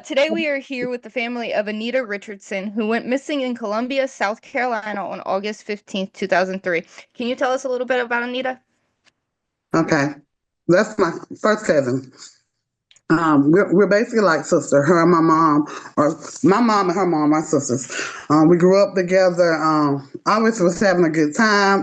Today we are here with the family of Anita Richardson, who went missing in Columbia, South Carolina on August 15th, 2003. Can you tell us a little bit about Anita? Okay, that's my first cousin. We're basically like sister, her and my mom, or my mom and her mom, my sisters. We grew up together. Always was having a good time.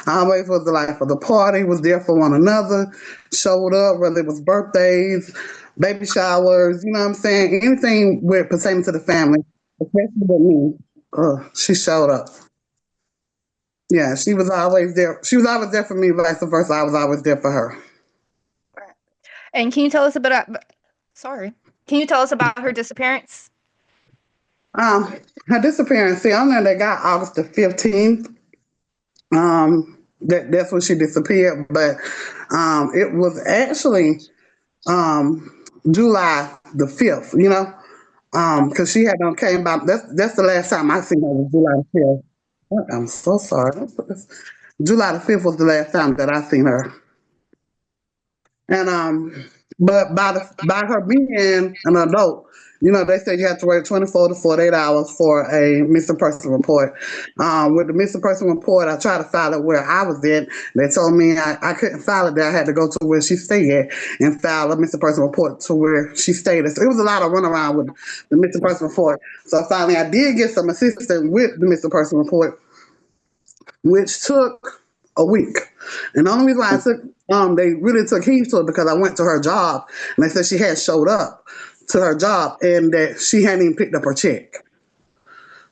Always was the life of the party. Was there for one another. Showed up, whether it was birthdays, baby showers. You know what I'm saying? Anything with pertaining to the family, especially with me. She showed up. Yeah, she was always there. She was always there for me, vice versa. I was always there for her. And can you tell us can you tell us about her disappearance? Her disappearance. See, on there they got August the 15th. That's when she disappeared, but it was actually July the 5th. You know, because she had done came back. That's the last time I seen her was July the 5th. I'm so sorry. July the 5th was the last time that I seen her. And but by her being an adult, you know, they said you have to wait 24 to 48 hours for a missing person report. With the missing person report, I tried to file it where I was at. They told me I couldn't file it there. I had to go to where she stayed at and file a missing person report to where she stayed at. So it was a lot of runaround with the missing person report. So finally, I did get some assistance with the missing person report, which took a week. And the only reason why I took they really took heed to it because I went to her job and they said she had showed up to her job and that she hadn't even picked up her check.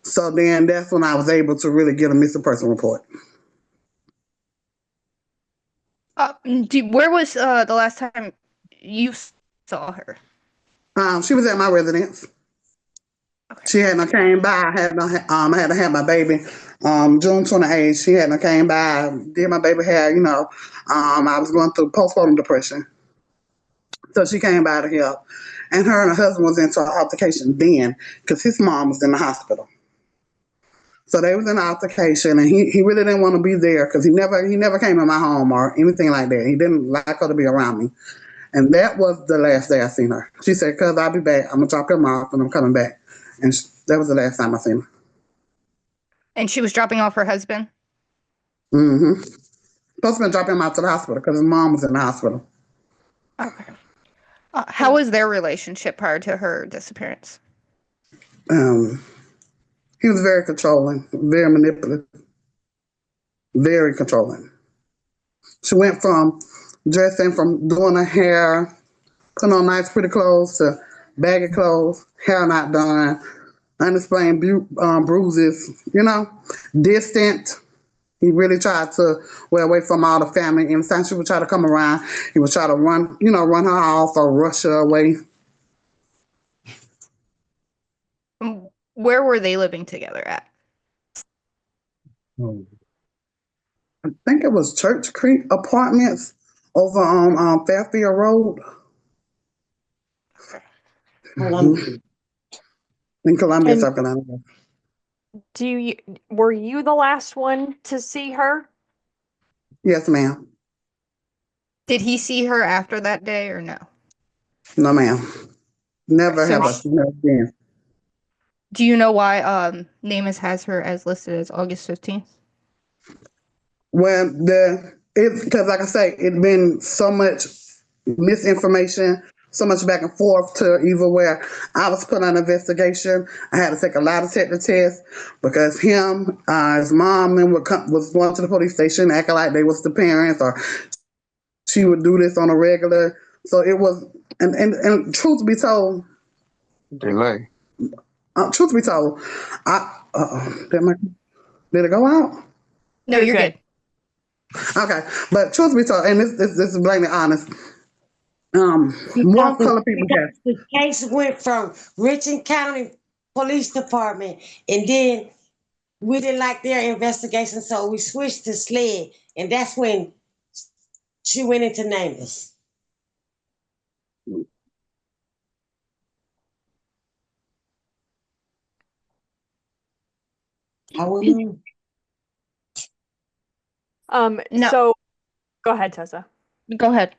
So then that's when I was able to really get a missing person report. Where was the last time you saw her? She was at my residence. Okay. She hadn't came by. I had to have my baby June 28th. She hadn't came by, did my baby hair, you know. I was going through postpartum depression. So she came by to help. And her and her husband was into an altercation then because his mom was in the hospital. So they was in an altercation and he really didn't want to be there because he never came in my home or anything like that. He didn't like her to be around me. And that was the last day I seen her. She said, "Cuz I'll be back. I'm gonna drop him off and I'm coming back." And that was the last time I seen her. And she was dropping off her husband? Mm-hmm. Supposed to been dropping him out to the hospital because his mom was in the hospital. Okay. How was their relationship prior to her disappearance? Um, he was very controlling, very manipulative, very controlling. She went from dressing, from doing her hair, putting on nice, pretty clothes to baggy clothes, hair not done, unexplained bruises, you know, distant. He really tried to wear away from all the family. Anytime she would try to come around, he would try to run her off or rush her away. Where were they living together at? I think it was Churchill Apartments over on Fairfield Road. Columbia. In Columbia, And South Carolina. were you the last one to see her? Yes, ma'am. Did he see her after that day or no? No, ma'am. Never So have I seen her again. do you know why Namus has her as listed as August 15th? Well, because like I say, it's been so much misinformation, so much back and forth to either where I was put on investigation. I had to take a lie detector test because his mom, and was going to the police station acting like they was the parents, or she would do this on a regular. So it was, and truth be told, Delay. truth be told, did it go out? No, you're good. Okay, but truth be told, and this is blatantly honest. More color people have. The case went from Richardson County Police Department, and then we didn't like their investigation, so we switched to SLED, and that's when she went into Nameless. I will know. No. So go ahead, Tessa. Go ahead.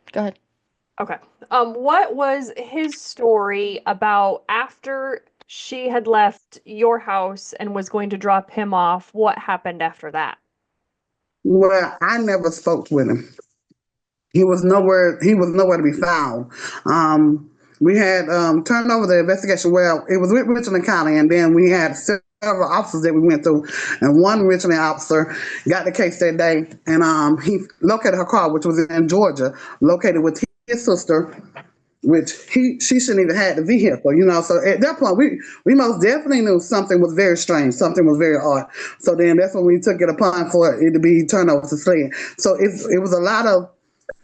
Okay. What was his story about after she had left your house and was going to drop him off? What happened after that? Well, I never spoke with him. He was nowhere. He was nowhere to be found. We had turned over the investigation. Well, it was with Richland County, and then we had several officers that we went through, and one Richland officer got the case that day, and he located her car, which was in Georgia, located with his sister, which she shouldn't even had the vehicle, you know. So at that point, we most definitely knew something was very strange, something was very odd. So then that's when we took it upon for it to be turned over to SLED. So it was a lot of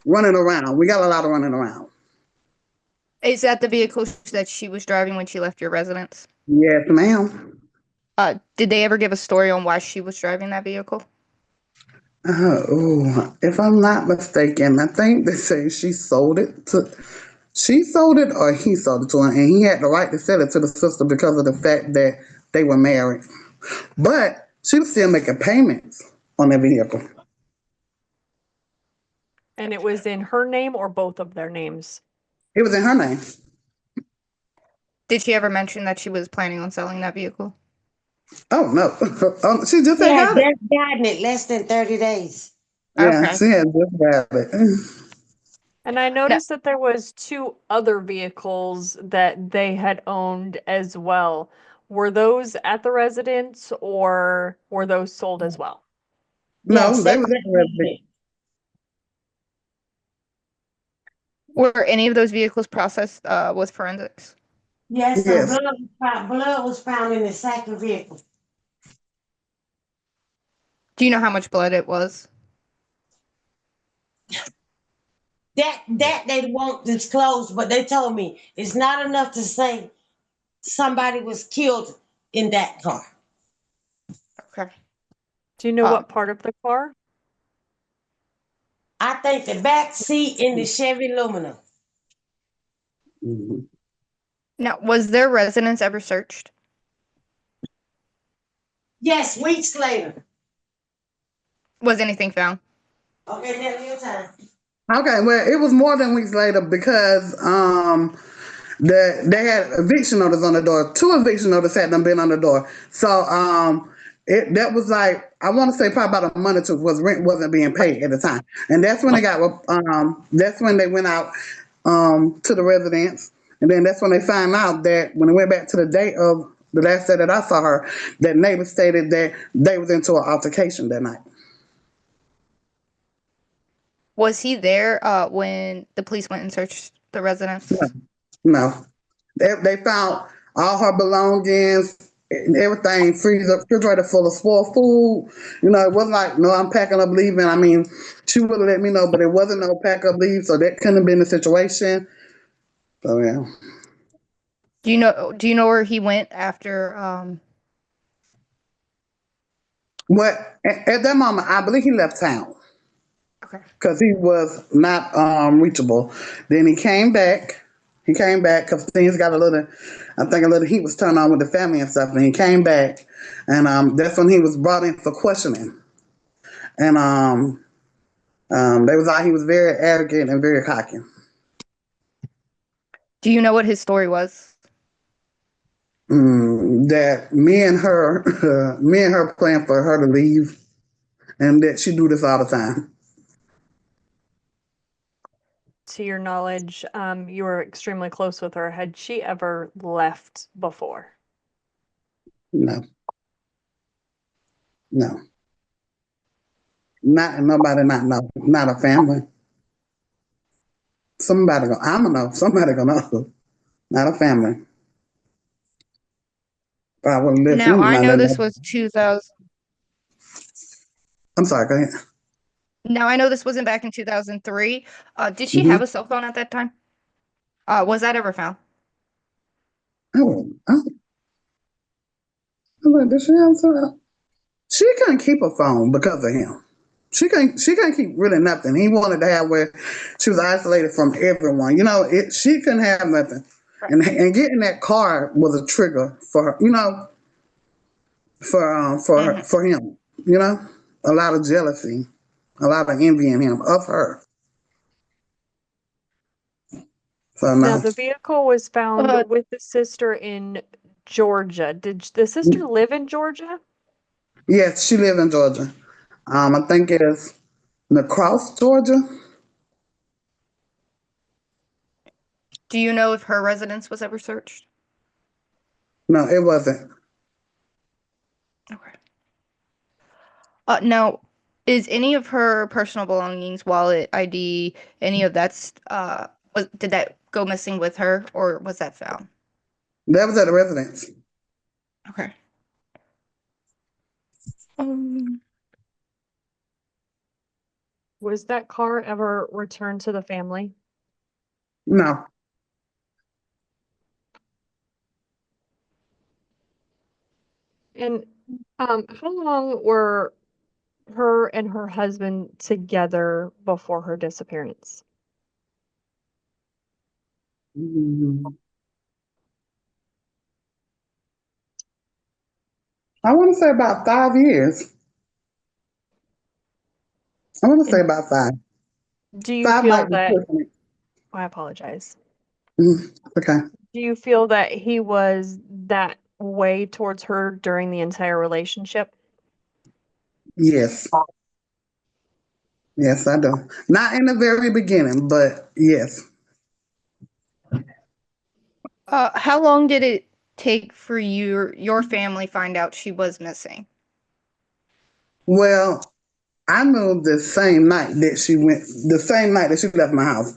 running around. We got a lot of running around. Is that the vehicle that she was driving when she left your residence? Yes, ma'am. Did they ever give a story on why she was driving that vehicle? If I'm not mistaken, I think they say she sold it or he sold it to her, and he had the right to sell it to the sister because of the fact that they were married. But she was still making payments on that vehicle. And it was in her name or both of their names? It was in her name. Did she ever mention that she was planning on selling that vehicle? Oh no, she just She had had got it. just gotten it less than 30 days. Yeah, Okay. she had just got it. And I No, noticed that there was two other vehicles that they had owned as well. Were those at the residence or were those sold as well? No, Yes, they they was just at the needed residence. it. were any of those vehicles processed with forensics? Yes, some Yes. blood was found in the second vehicle. Do you know how much blood it was? That they won't disclose, but they told me it's not enough to say somebody was killed in that car. Okay. Do you know Um, what part of the car? I think the back seat in the Chevy Lumina. Mhm. Now, was their residence ever searched? Yes, weeks later. Was anything found? Okay, now your time. Okay, well, it was more than weeks later because they had eviction notice on the door. Two eviction notices had them been on the door. So that was like, I want to say probably about a month or two was rent wasn't being paid at the time, and that's when that's when they went out to the residence, and then that's when they found out that when they went back to the date of the last day that I saw her, that neighbor stated that they was into an altercation that night. Was he there when the police went and searched the residence? No, they found all her belongings and everything, freezer, refrigerator full of spoiled food. You know, it wasn't like, no, I'm packing up leaving. I mean, she would have let me know, but it wasn't no pack up leave, so that couldn't have been the situation. So yeah. Do you know where he went after But at that moment, I believe he left town okay. because he was not reachable. Then he came back. He came back because things got a little, I think a little heat was turned on with the family and stuff. And he came back, and that's when he was brought in for questioning. And they was like he was very arrogant and very cocky. Do you know what his story was? That me and her planned for her to leave, and that she do this all the time. To your knowledge, you were extremely close with her. Had she ever left before? No, no, not nobody, not no, not a family. Somebody go. I'm gonna know. Somebody gonna know. Not a family. But I wouldn't live. Now, I know this No. was 2000. I'm sorry. Go ahead. Now, I know this wasn't back in 2003. Did she have Mm-hmm. a cell phone at that time? Was that ever found? Oh, I'm like, did she answer? She couldn't keep a phone because of him. She couldn't keep really nothing. He wanted to have where she was isolated from everyone. You know, she couldn't have nothing. Right. And getting that car was a trigger for her, you know, Mhm. for him, you know, a lot of jealousy, a lot of envy in him of her. So Now, no. the vehicle was found Uh, with the sister in Georgia. Did the sister live in Georgia? Yes, she lives in Georgia. I think it's Lacrosse, Georgia. do you know if her residence was ever searched? No, it wasn't. Okay. Now, is any of her personal belongings, wallet, ID, any of that, did that go missing with her, or was that found? That was at the residence. Okay. Um, Was that car ever returned to the family? No. And how long were her and her husband together before her disappearance? Mm, I want to say about 5 years. I want to say And about five. do you Five feel might be that, pushing it. I apologize. Okay. Do you feel that he was that way towards her during the entire relationship? Yes. Yes, I do. Not in the very beginning, but yes. how long did it take for your family find out she was missing? Well, I knew the same night that she went, the same night that she left my house.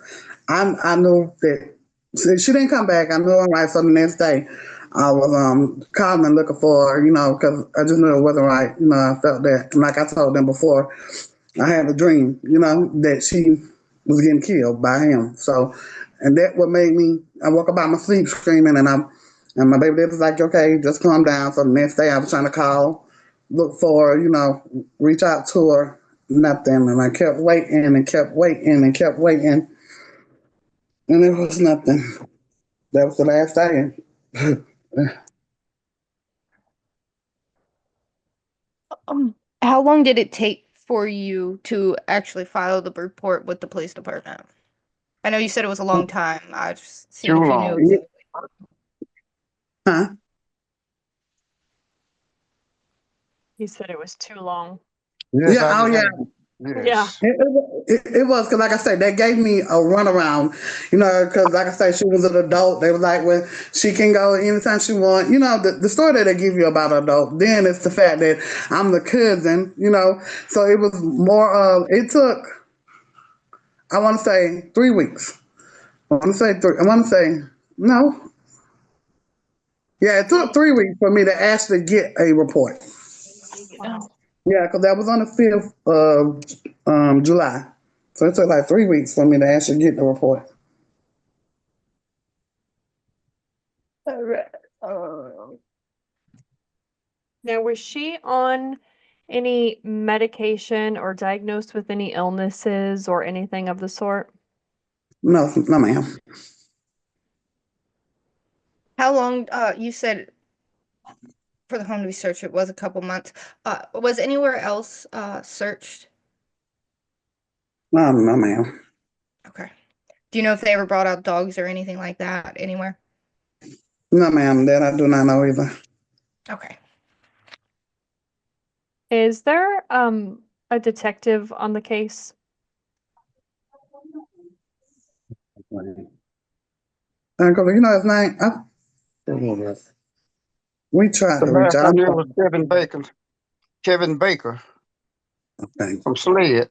I knew that she didn't come back. I knew all right. So the next day, I was calling and looking for her, because I just knew it wasn't right. I felt that, like I told them before, I had a dream, that she was getting killed by him. So, and that what made me. I woke up out my sleep screaming, and my baby dad was like, "Okay, just calm down." So the next day, I was trying to call, look for her, reach out to her, nothing, and I kept waiting and kept waiting and kept waiting, and it was nothing. That was the last day. How long did it take for you to actually file the report with the police department? I know you said it was a long time. I was just seeing Too if you knew long. exactly. Huh? He said it was too long. Yes, Yeah. I Oh, just yeah. had. Yeah. Yes. It was because, like I said, they gave me a runaround, because, like I said, she was an adult. They was like, well, she can go anytime she want. The story that they give you about an adult. Then it's the fact that I'm the cousin, So it was more of, it took, I want to say 3 weeks. I want to say three. I want to say, no. Yeah, it took 3 weeks for me to actually get a report. Wow. Yeah, because that was on the 5th of July. So it took like 3 weeks for me to actually get the report. Alright, uh, Now, was she on any medication or diagnosed with any illnesses or anything of the sort? No, no, ma'am. How long, you said for the home to be searched, it was a couple months. Was anywhere else, searched? No, no, ma'am. Okay. Do you know if they ever brought out dogs or anything like that anywhere? No, ma'am. That I do not know either. Okay. Is there a detective on the case? Uncle, you know his name? We tried The to reach last I out. knew was Kevin Baker. Kevin Baker Okay. from Sled.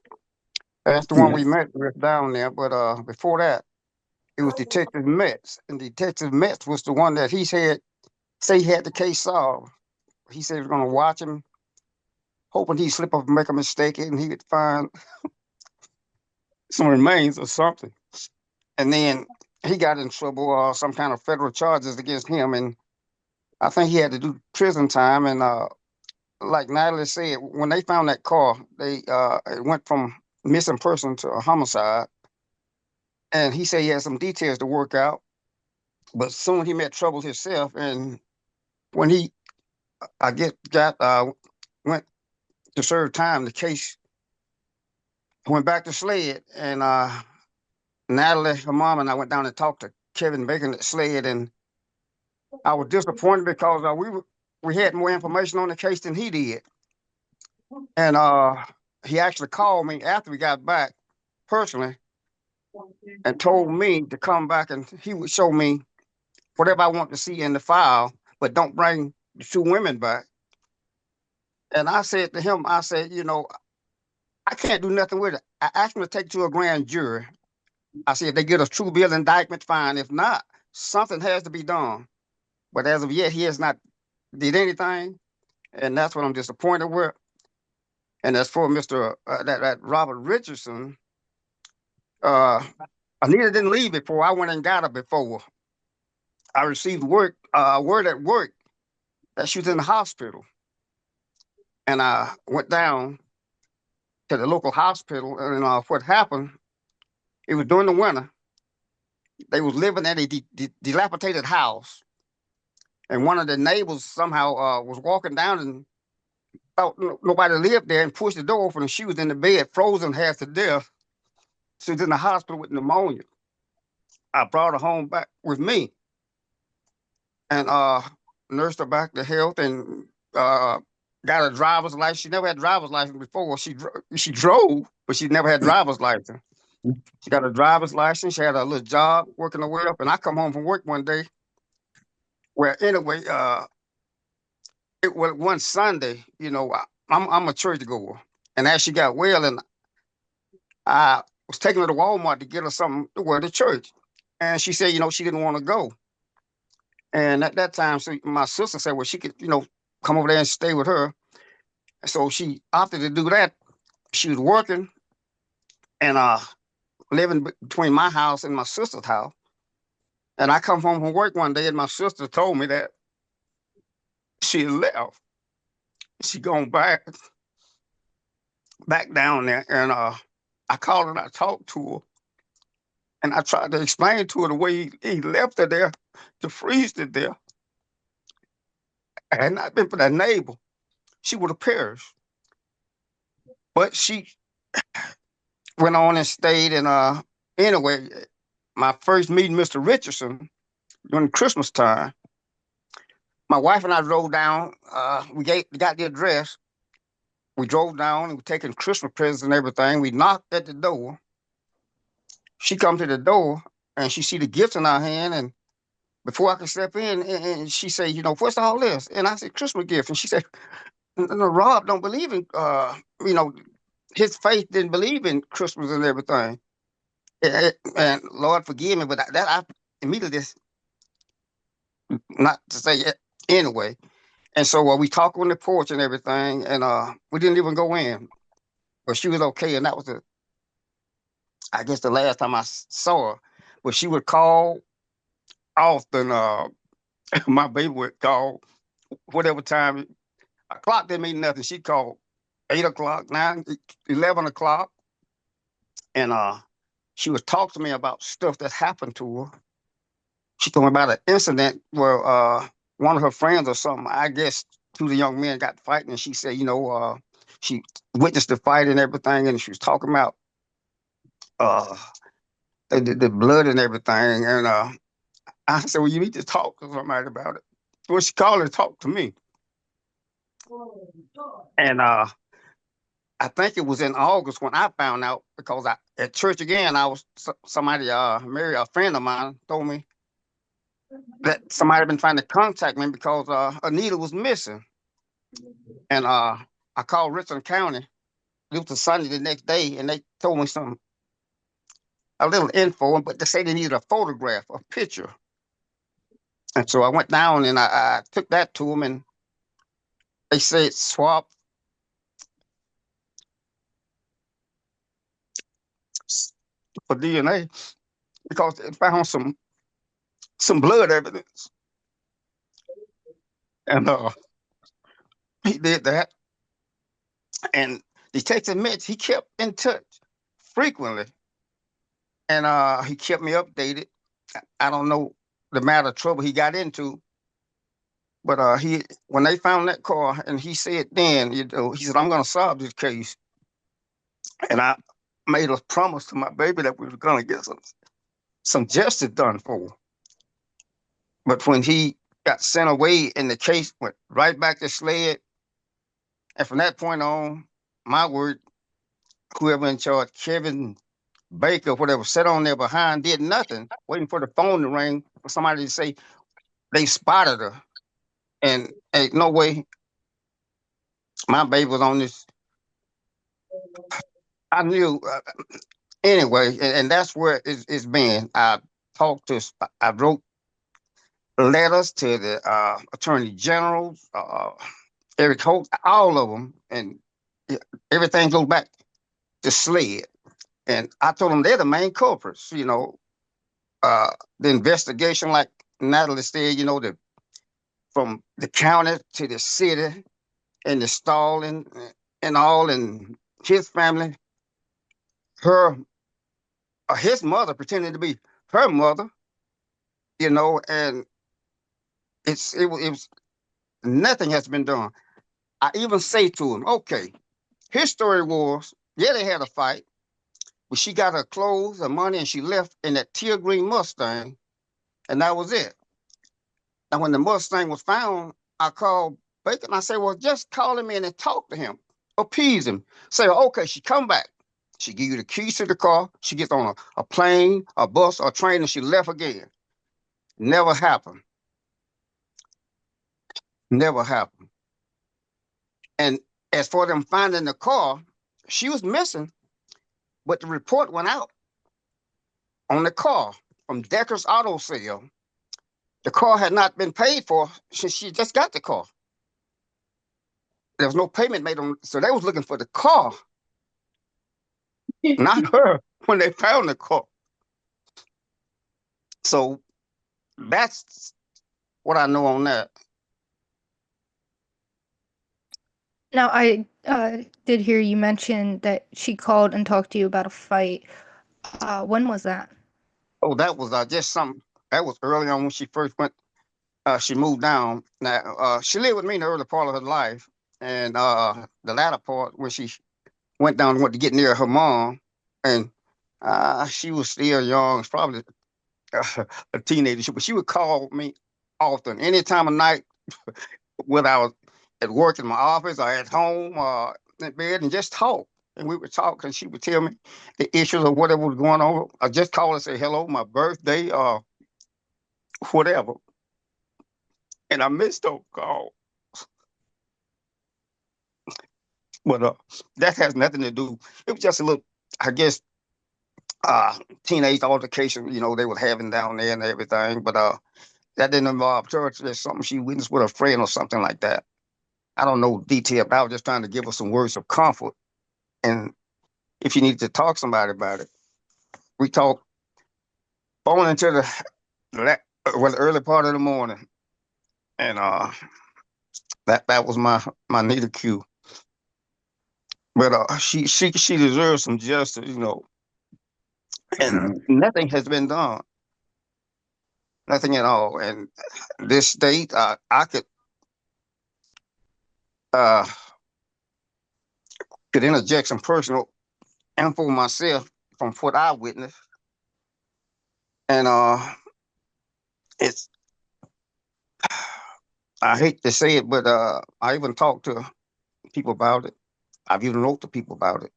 That's the one we Yes. met with down there. But before that, it was Detective Metz. And Detective Metz was the one that he said say he had the case solved. He said he was gonna watch him, hoping he'd slip up and make a mistake and he would find some remains or something. And then he got in trouble, some kind of federal charges against him, and I think he had to do prison time. And like Natalie said, when they found that car, they it went from missing person to a homicide. And he said he had some details to work out, but soon he met trouble himself. And when he, I guess, got went to serve time, the case went back to Sled, and Natalie, her mom, and I went down and talked to Kevin making it sled, and I was disappointed because we had more information on the case than he did, and he actually called me after we got back personally and told me to come back and he would show me whatever I want to see in the file, but don't bring the two women back. And I said to him, I said, I can't do nothing with it. I asked him to take it to a grand jury. I said, if they get a true bill indictment, fine. If not, something has to be done. But as of yet, he has not did anything, and that's what I'm disappointed with. And as for Mr. That Robert Richardson, uh, Anita didn't leave before I went and got her before. I received word at work that she was in the hospital, and I went down to the local hospital. And what happened? It was during the winter. They was living in a dilapidated house, and one of the neighbors somehow was walking down and thought nobody lived there and pushed the door open, and she was in the bed, frozen half to death. She was in the hospital with pneumonia. I brought her home back with me and nursed her back to health and got a driver's license. She never had a driver's license before. She drove, but she never had a driver's license. She got a driver's license. She had a little job working her way up. And I come home from work one day. Well, anyway, it was one Sunday. I'm a church goer, and as she got well, and I was taking her to Walmart to get her something to wear to church, and she said, she didn't want to go. And at that time, so my sister said, well, she could, come over there and stay with her. So she opted to do that. She was working and living between my house and my sister's house. And I come home from work one day, and my sister told me that she had left. She gone back down there, and I called her and I talked to her, and I tried to explain to her the way he left her there to freeze to death. Had not been for that neighbor, she would have perished. But she went on and stayed. And anyway, my first meeting Mr. Richardson during Christmas time, my wife and I drove down. We got the address. We drove down and we taking Christmas presents and everything. We knocked at the door. She come to the door and she see the gifts in our hand. And before I could step in, and she said, what's all this? And I said, Christmas gift. And she said, no, Rob don't believe in, his faith didn't believe in Christmas and everything. And Lord forgive me, but I immediately just, not to say it anyway. And so we talked on the porch and everything, and we didn't even go in. But she was okay, and that was I guess the last time I saw her. But she would call often. My baby would call whatever time. A clock didn't mean nothing. She'd call 8 o'clock, 9, 11 o'clock, and she would talk to me about stuff that happened to her. She told me about an incident where one of her friends or something, I guess two of the young men got fighting, and she said, she witnessed the fight and everything, and she was talking about the blood and everything. And I said, well, you need to talk to somebody about it. Well, she called and talked to me. And I think it was in August when I found out, because at church again, somebody, Mary, a friend of mine, told me that somebody had been trying to contact me because Anita was missing. And I called Richardson County. It was a Sunday the next day, and they told me a little info, but they said they needed a photograph, a picture. And so I went down and I took that to them, and they said swap for DNA because they found some blood evidence. And he did that. And Detective Mitch, he kept in touch frequently. And he kept me updated. I don't know the amount of trouble he got into, but when they found that car, and he said then, he said, I'm going to solve this case. And I made a promise to my baby that we were going to get some justice done for her. But when he got sent away and the case went right back to SLED, and from that point on, my word, whoever in charge, Kevin Baker, whatever, sat on there behind, did nothing, waiting for the phone to ring for somebody to say they spotted her. And ain't no way my baby was on this. I knew anyway, and that's where it's been. I wrote letters to the attorney generals, Eric Holt, all of them, and everything goes back to SLED. And I told them they're the main culprits. The investigation, like Natalie said, from the county to the city and the stalling and all, and his family, his mother pretending to be her mother, and it was nothing has been done. I even say to him, okay, his story was, yeah, they had a fight, but she got her clothes, her money, and she left in that teal green Mustang, and that was it. And when the Mustang was found, I called Baker and I said, well, just call him in and talk to him, appease him. Say, okay, she come back. She give you the keys to the car. She gets on a plane, a bus, or a train, and she left again. Never happened. Never happened. And as for them finding the car, she was missing, but the report went out on the car from Decker's Auto Sale. The car had not been paid for since she just got the car. There was no payment made on, so they was looking for the car, not her, when they found the car. So that's what I know on that. Now, I did hear you mention that she called and talked to you about a fight. When was that? Oh, that was just something that was early on when she first went. She moved down. Now, she lived with me in the early part of her life, and the latter part when she went down and went to get near her mom, and she was still young, probably a teenager. But she would call me often, any time of night, whether I was at work in my office or at home or in bed, and just talk. And we would talk, and she would tell me the issues of whatever was going on. I just call and say hello, my birthday, or whatever. And I missed those calls. But that has nothing to do. It was just a little, I guess, teenage altercation, they were having down there and everything. But that didn't involve church. There's something she witnessed with a friend or something like that. I don't know detail, but I was just trying to give her some words of comfort. And if you need to talk to somebody about it, we talked on into the early part of the morning. And that was my needle cue. But she deserves some justice, and nothing has been done. Nothing at all. And this state, I could interject some personal info myself from what I witnessed. And it's, I hate to say it, but I even talked to people about it. I've even wrote to people about it.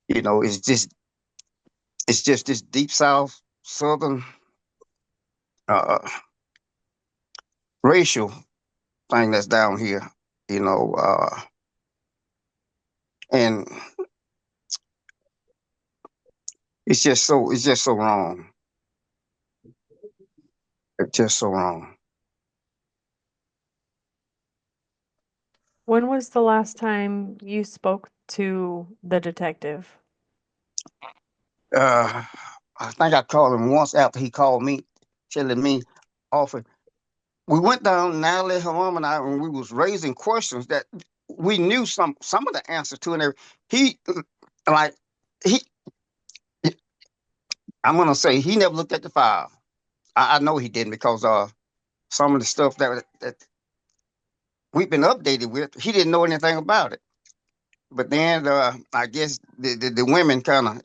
It's just this deep South, Southern racial thing that's down here, and it's just so wrong. It's just so wrong. When was the last time you spoke to the detective? I think I called him once after he called me, telling me often. We went down, Natalie, her mom, and I, and we was raising questions that we knew some of the answers to, and he, like, he, I'm gonna say he never looked at the file. I know he didn't, because some of the stuff that we've been updated with, he didn't know anything about it. But then I guess the women kind of,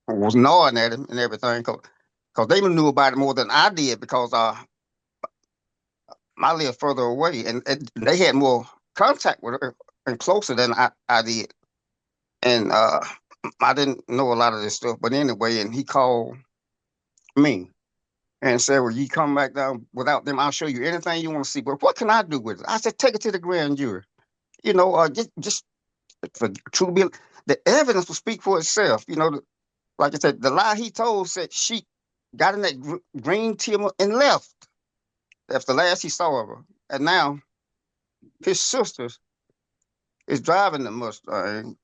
was gnawing at him and everything. 'Cause because they knew about it more than I did because I lived further away, and they had more contact with her and closer than I did. And I didn't know a lot of this stuff. But anyway, and he called me and said, well, you come back down without them, I'll show you anything you want to see. But what can I do with it? I said, take it to the grand jury. You know, just for true be the evidence will speak for itself. You know, like I said, the lie he told said she got in that green teal and left. That's the last he saw of her. And now his sisters is driving the Mustang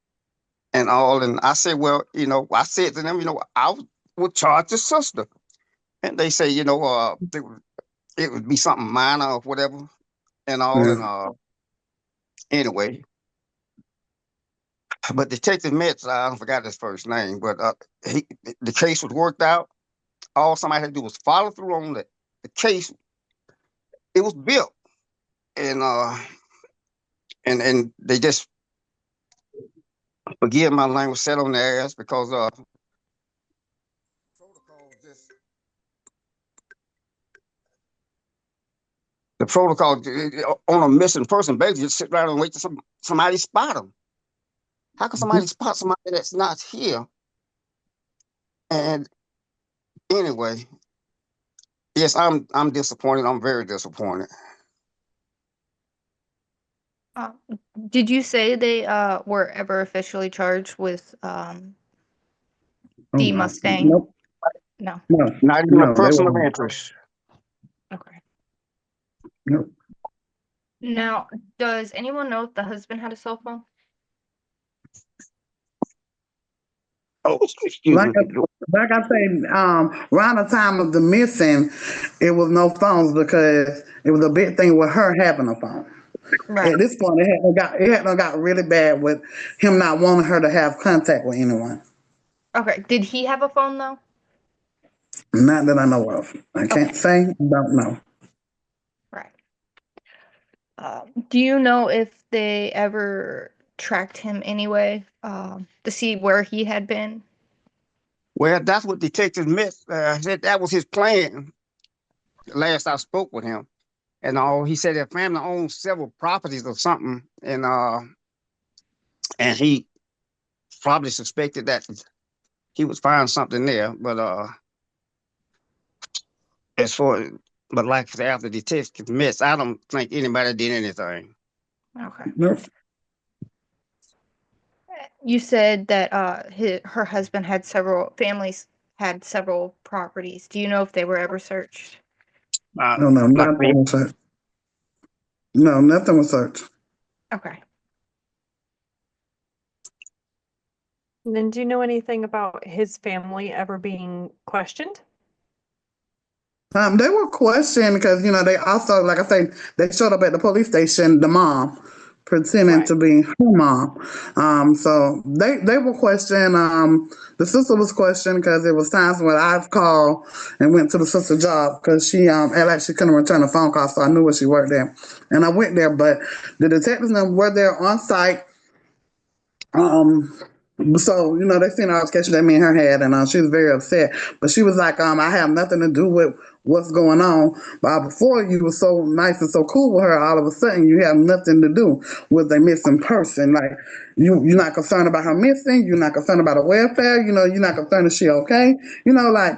and all. And I said, well, you know, I said to them, you know, I would charge the sister. And they say, you know, it would be something minor or whatever and all. Yeah. And anyway, but Detective Metz, I forgot his first name, but the case was worked out. All somebody had to do was follow through on the case. It was built, and and they just, forgive my language, sat on their ass because the protocol on a missing person basically just sit around and wait till somebody spot them. How can somebody spot somebody that's not here? And anyway, yes, I'm disappointed. I'm very disappointed. Uh, did you say they were ever officially charged with the Mustang? Nope. No. No. Not even a No, they person of weren't. interest. Okay. Nope. Now, does anyone know if the husband had a cell phone? Oh, excuse Like me. I said, around the time of the missing, it was no phones because it was a big thing with her having a phone. Right. At this point, it had got really bad with him not wanting her to have contact with anyone. Okay. Did he have a phone though? Not that I know of. I can't say. Don't know. Right. Do you know if they ever tracked him anyway, to see where he had been? Well, that's what Detective Metz said. That was his plan. Last I spoke with him, and all he said their family owned several properties or something, and he probably suspected that he would find something there. But as far but like I said, after Detective Metz, I don't think anybody did anything. Okay. Nope. You said that her husband had several families had several properties. Do you know if they were ever searched? No, Like nothing was searched. No, nothing was searched. Okay. And then do you know anything about his family ever being questioned? They were questioned because they also, like I say, they showed up at the police station. The mom, pretending Right. to be her mom. So they were questioned. The sister was questioned because there was times when I've called and went to the sister's job because she like she couldn't return a phone call, so I knew where she worked there, and I went there. But the detectives were there on site. So they seen our sketch that me and her had, and she was very upset. But she was like, I have nothing to do with what's going on. But before you were so nice and so cool with her, all of a sudden you have nothing to do with a missing person. Like you're not concerned about her missing. You're not concerned about her welfare. You're not concerned if she okay. Like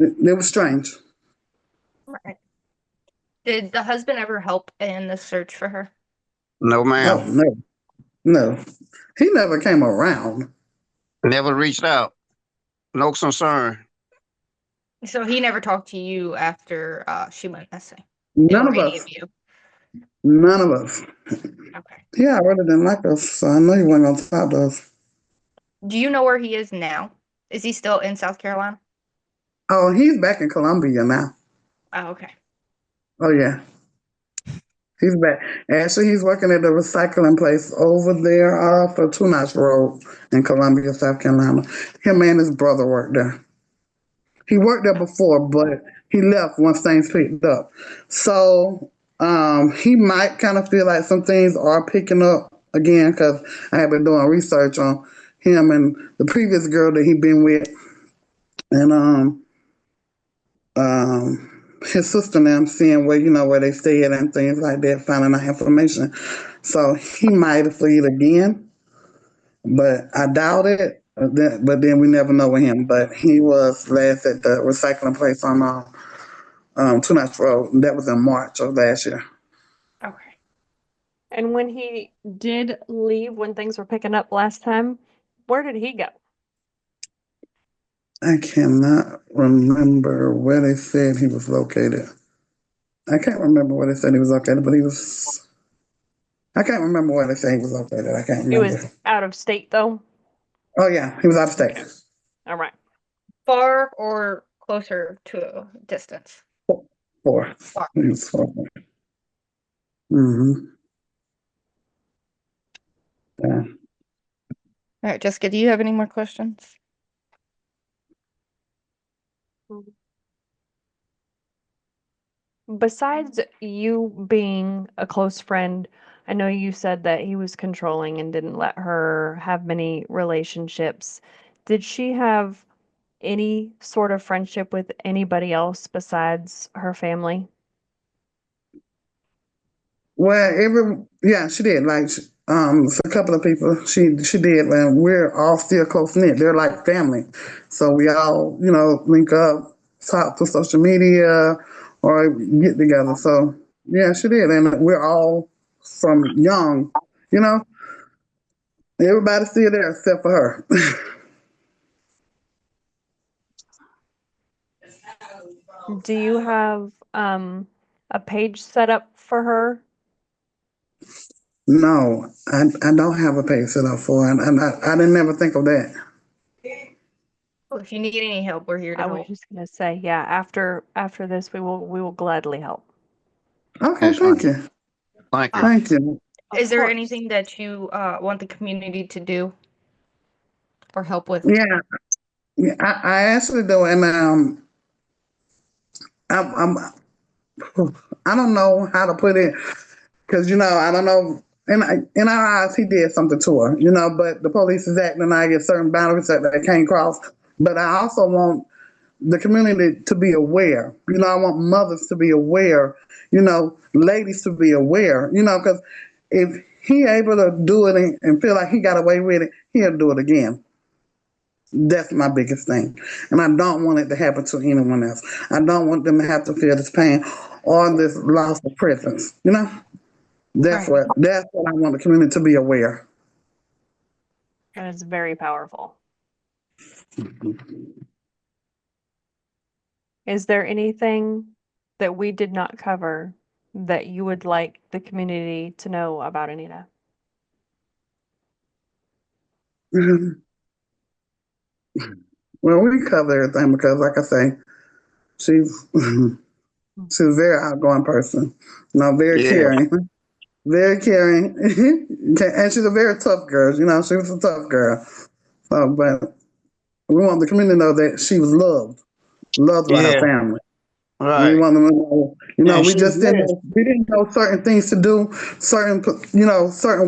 it was strange. Right. Did the husband ever help in the search for her? No, Oh ma'am. no, he never came around. Never reached out. No concern. So he never talked to you after she went missing, None or of any of us. you? None of us. Okay. Yeah, I really didn't like us, so I know he wasn't gonna talk to us. Do you know where he is now? Is he still in South Carolina? Oh, he's back in Columbia now. Oh, okay. Oh yeah, he's back. Actually, he's working at the recycling place over there off of Two Notch Road in Columbia, South Carolina. Him and his brother worked there. He worked there before, but he left once things picked up. So he might kind of feel like some things are picking up again because I have been doing research on him and the previous girl that he'd been with, and his sister and them seeing where, where they stayed and things like that, finding out information. So he might have fled again, but I doubt it. But then we never know with him. But he was last at the recycling place on Two Nights Road. And that was in March of last year. Okay. And when he did leave, when things were picking up last time, where did he go? I cannot remember where they said he was located. I can't remember where they said he was located, but I can't remember where they said he was located. I can't He remember. was out of state, though? Oh, yeah, he was out of state. Okay. All right. Far or closer to a distance? Four. Far. He was 4. Mm-hmm. Yeah. All right, Jessica, do you have any more questions? Besides you being a close friend, I know you said that he was controlling and didn't let her have many relationships. Did she have any sort of friendship with anybody else besides her family? Well, she did. Like, it's a couple of people she did, and we're all still close knit. They're like family, so we all, link up, talk through social media, or get together. So yeah, she did, and we're all from young, you know. Everybody's still there except for her. Do you have a page set up for her? No, I don't have a page set up for it, and I didn't ever think of that. Well, if you need any help, we're here to I was help. just gonna say, yeah, after this we will gladly help. Okay, Yes, thank ma'am. you. Thank you. Thank you. Is there course. anything that you want the community to do or help with? Yeah, I actually do, and I'm I don't know how to put it because I don't know. In our eyes, he did something to her, But the police is acting, and I get certain boundaries that they can't cross. But I also want the community to be aware. I want mothers to be aware. Ladies to be aware. Because if he able to do it and feel like he got away with it, he'll do it again. That's my biggest thing. And I don't want it to happen to anyone else. I don't want them to have to feel this pain or this loss of presence. That's Right. what I want the community to be aware. That is very powerful. Is there anything that we did not cover that you would like the community to know about Anita? Well, we cover everything because, like I say, she's she's a very outgoing person. Very Yeah. caring, very caring, and she's a very tough girl. She was a tough girl. But we want the community to know that she was loved by her Yeah. family. We Right. want them to know, And we she's just didn't missed. know, we didn't know certain things to do, certain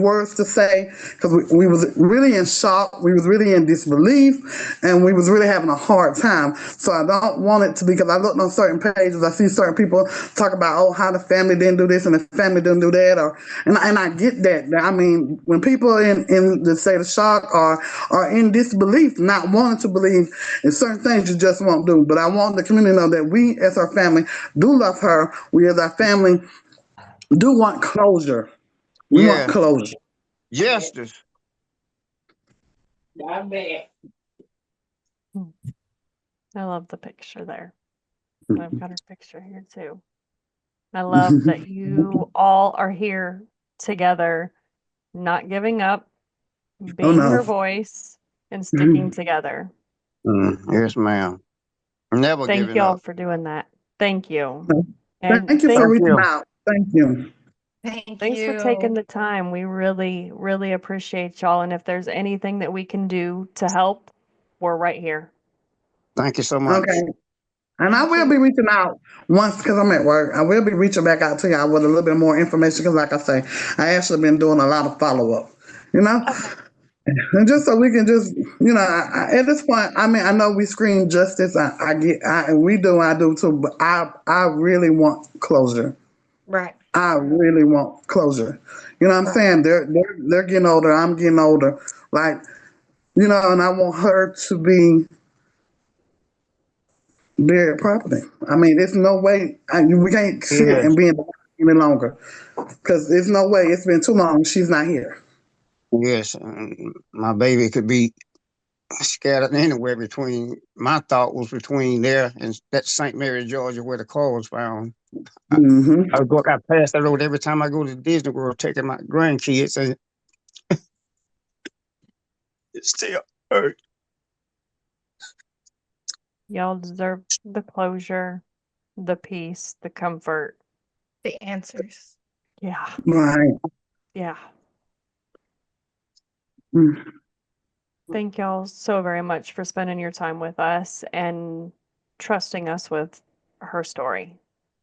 words to say, because we was really in shock, we was really in disbelief, and we was really having a hard time. So I don't want it to be, because I looked on certain pages, I see certain people talk about, how the family didn't do this and the family didn't do that, and I get that. I mean, when people in the state of shock are in disbelief, not wanting to believe in certain things, you just won't do. But I want the community to know that we, as our family, do love her. We, as our family, do want closure. We want Yeah. closure. Justice. I love the picture there. I've got her picture here too. I love that you all are here together, not giving up, Oh being her no. voice, and sticking together. Yes, ma'am. Never Thank giving y'all up. for doing that. Thank you. And Thank you for Thank reaching you. out. Thank you. Thank thanks for taking you. the time. We really, really appreciate y'all. And if there's anything that we can do to help, we're right here. Thank you so much. Okay. And I Thank will you. be reaching out once, because I'm at work. I will be reaching back out to y'all with a little bit more information because, like I say, I actually been doing a lot of follow up. You know? Okay. And just so we can just, at this point, I mean, I know we scream justice. We do, I do too, but I really want closure. Right. I really want closure. You know what I'm Right. saying? They're getting older. I'm getting older. Like, and I want her to be buried properly. I mean, there's no way we can't sit Yes, and be in the house any longer because there's no way. It's been too long. She's not here. yes. My baby could be scattered anywhere between. My thought was between there and that St. Mary, Georgia, where the car was found. I, Hmm. I pass that road every time I go to Disney World, taking my grandkids, and it still hurt. Y'all deserve the closure, the peace, the comfort. The answers. Yeah. Right. Yeah. Mm. Thank y'all so very much for spending your time with us and trusting us with her story.